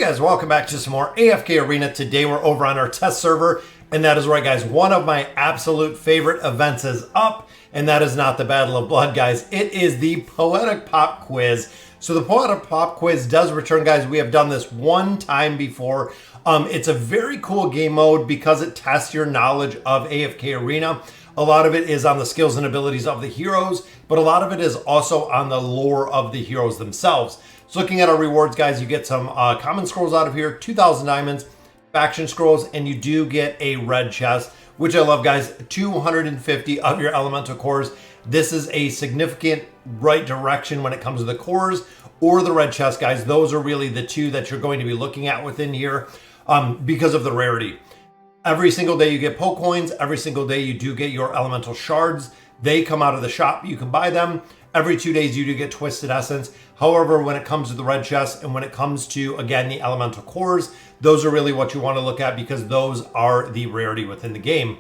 guys, welcome back to some more AFK Arena. Today we're over on our test server, and that is right, guys. One of my absolute favorite events is up, and that is not the Battle of Blood, guys. It is the Poetic Pop Quiz. So the Poetic Pop Quiz does return, guys. We have done this one time before. It's a very cool game mode because it tests your knowledge of AFK Arena. A lot of it is on the skills and abilities of the heroes, but a lot of it is also on the lore of the heroes themselves. So looking at our rewards, guys, you get some common scrolls out of here, 2,000 diamonds, faction scrolls, and you do get a red chest, which I love, guys. 250 of your elemental cores. This is a significant right direction when it comes to the cores or the red chest, guys. Those are really the two that you're going to be looking at within here because of the rarity. Every single day you get poke coins. Every single day you do get your elemental shards. They come out of the shop. You can buy them. Every 2 days you do get Twisted Essence. However, when it comes to the red chest and when it comes to, again, the elemental cores, those are really what you want to look at because those are the rarity within the game.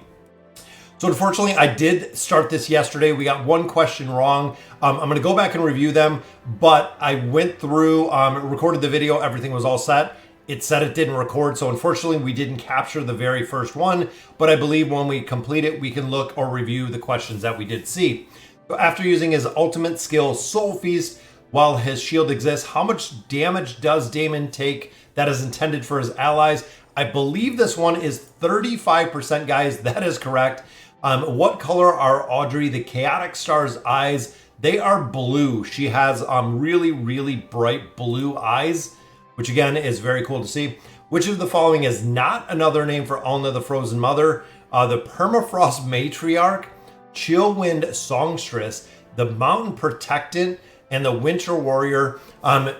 So unfortunately, I did start this yesterday. We got one question wrong. I'm going to go back and review them, but I went through, recorded the video. Everything was all set. It said it didn't record, so unfortunately we didn't capture the very first one, but I believe when we complete it, we can look or review the questions that we did see. So after using his ultimate skill, Soul Feast, while his shield exists, how much damage does Damon take that is intended for his allies? I believe this one is 35%, guys. That is correct. What color are Audrey the Chaotic Star's eyes? They are blue. She has really, really bright blue eyes, which again is very cool to see. Which of the following is not another name for Elna the Frozen Mother? The Permafrost Matriarch, Chillwind Songstress, the Mountain Protectant, and the Winter Warrior,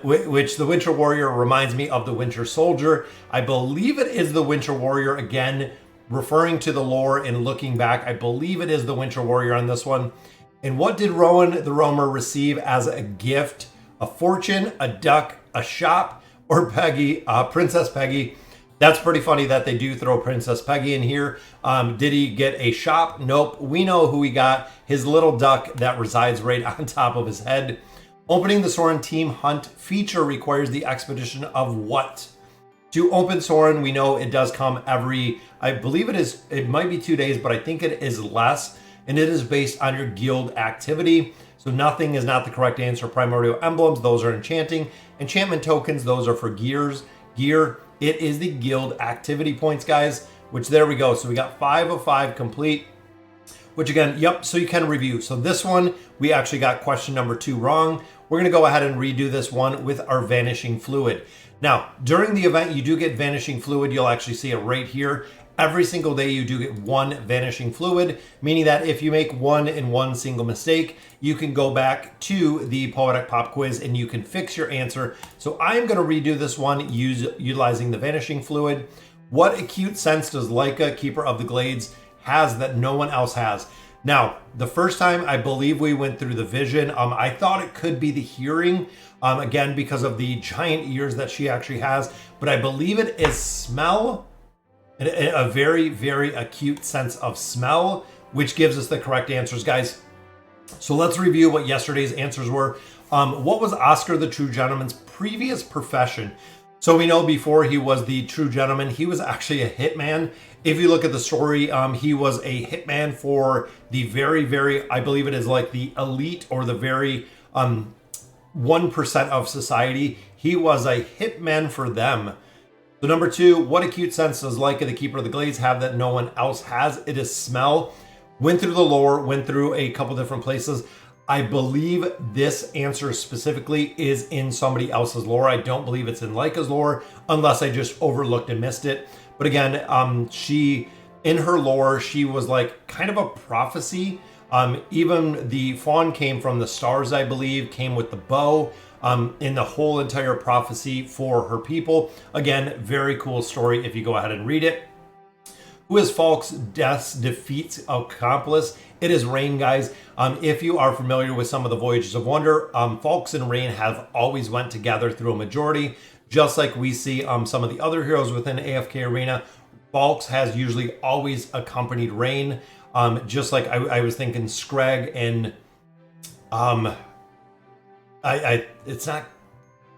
which the Winter Warrior reminds me of the Winter Soldier. I believe it is the Winter Warrior, again, referring to the lore and looking back. I believe it is the Winter Warrior on this one. And what did Rowan the Roamer receive as a gift? A fortune, a duck, a shop, or Peggy, Princess Peggy? That's pretty funny that they do throw Princess Peggy in here. Did he get a shop? Nope. We know who he got. His little duck that resides right on top of his head. Opening the Soren Team Hunt feature requires the expedition of what? To open Soren, we know it does come every, I believe it might be 2 days, but I think it is less. And it is based on your guild activity. So nothing is not the correct answer. Primordial emblems, those are enchanting. Enchantment tokens, those are for gear. It is the guild activity points, guys, which there we go. So we got 5 of 5 complete, which again, yep, so you can review. So this one, we actually got question number 2 wrong. We're going to go ahead and redo this one with our Vanishing Fluid. Now, during the event, you do get Vanishing Fluid. You'll actually see it right here. Every single day, you do get 1 Vanishing Fluid, meaning that if you make one in one single mistake, you can go back to the Poetic Pop Quiz and you can fix your answer. So I am going to redo this one utilizing the Vanishing Fluid. What acute sense does Leica, Keeper of the Glades, has that no one else has? Now, the first time I believe we went through the vision, I thought it could be the hearing, again, because of the giant ears that she actually has, but I believe it is smell. A very, very acute sense of smell, which gives us the correct answers, guys. So let's review what yesterday's answers were. What was Oscar the True Gentleman's previous profession? So we know before he was the True Gentleman, he was actually a hitman. If you look at the story, he was a hitman for the very, very, I believe it is like the elite or the very 1% of society. He was a hitman for them. So number 2, what acute sense does Leica, the Keeper of the Glades, have that no one else has? It is smell. Went through the lore, went through a couple different places. I believe this answer specifically is in somebody else's lore. I don't believe it's in Leica's lore, unless I just overlooked and missed it. But again, she, in her lore, she was like kind of a prophecy. Even the fawn came from the stars, I believe, came with the bow. In the whole entire prophecy for her people. Again, very cool story if you go ahead and read it. Who is Falk's Death's defeat's accomplice? It is Rain, guys. If you are familiar with some of the Voyages of Wonder, Falks and Rain have always went together through a majority, just like we see some of the other heroes within AFK Arena. Falks has usually always accompanied Rain, just like I was thinking Scrag and it's not,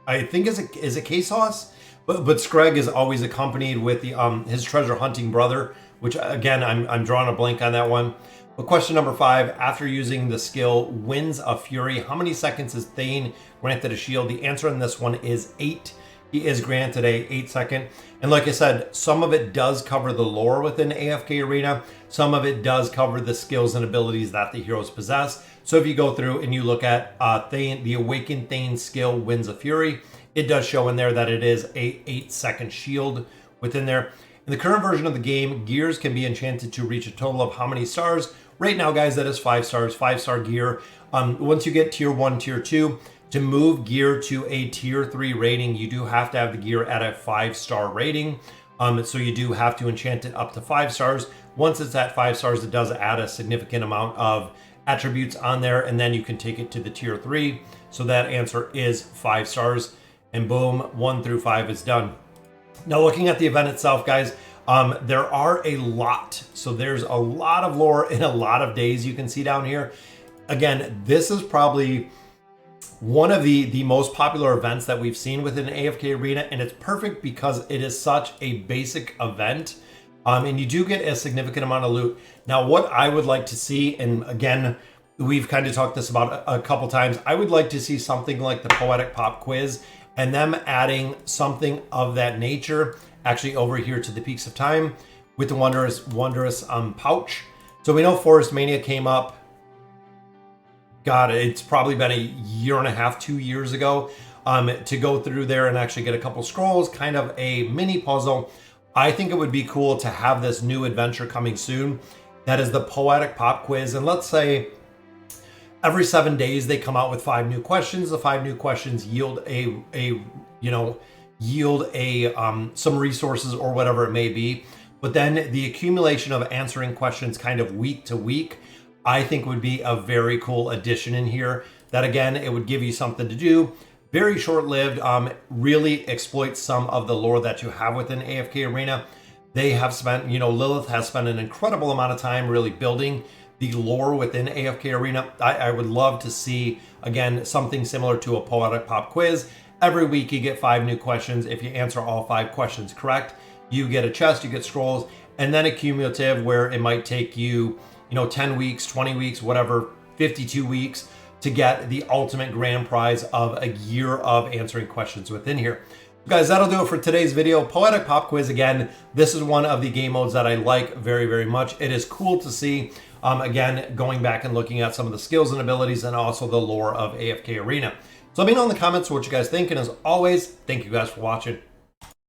I think is it K-Sauce? But Screg is always accompanied with the his treasure hunting brother, which again I'm drawing a blank on that one. But question number 5: after using the skill Winds of Fury, how many seconds is Thane granted a shield? The answer in this one is 8. He is granted a 8-second. And like I said, some of it does cover the lore within AFK Arena. Some of it does cover the skills and abilities that the heroes possess. So if you go through and you look at Thane, the Awakened Thane skill, Winds of Fury, it does show in there that it is a 8-second shield within there. In the current version of the game, gears can be enchanted to reach a total of how many stars? Right now, guys, that is 5 stars, 5-star gear. Once you get tier 1, tier 2, to move gear to a tier 3 rating, you do have to have the gear at a 5-star rating. So you do have to enchant it up to 5 stars. Once it's at 5 stars, it does add a significant amount of attributes on there, and then you can take it to the tier 3. So that answer is 5 stars, and boom, 1 through 5 is done. Now, looking at the event itself, guys, there are a lot. So there's a lot of lore in a lot of days you can see down here. Again, this is probably one of the most popular events that we've seen within AFK Arena, and it's perfect because it is such a basic event, and you do get a significant amount of loot. Now, what I would like to see, and again, we've kind of talked this about a couple times, I would like to see something like the Poetic Pop Quiz, and them adding something of that nature, actually over here to the Peaks of Time, with the Wondrous pouch. So we know Forest Mania came up, God, it's probably been a year and a half, 2 years ago, to go through there and actually get a couple scrolls, kind of a mini puzzle. I think it would be cool to have this new adventure coming soon. That is the Poetic Pop Quiz. And let's say every 7 days they come out with 5 new questions. The 5 new questions yield some resources or whatever it may be. But then the accumulation of answering questions kind of week to week, I think would be a very cool addition in here. That again, it would give you something to do. Very short-lived, really exploits some of the lore that you have within AFK Arena. They have spent, Lilith has spent an incredible amount of time really building the lore within AFK Arena. I would love to see, again, something similar to a Poetic Pop Quiz. Every week you get 5 new questions. If you answer all 5 questions correct, you get a chest, you get scrolls, and then a cumulative where it might take you 10 weeks, 20 weeks, whatever, 52 weeks to get the ultimate grand prize of a year of answering questions within here. Guys, that'll do it for today's video. Poetic Pop Quiz, again, this is one of the game modes that I like very, very much. It is cool to see, again, going back and looking at some of the skills and abilities and also the lore of AFK Arena. So let me know in the comments what you guys think, and as always, thank you guys for watching.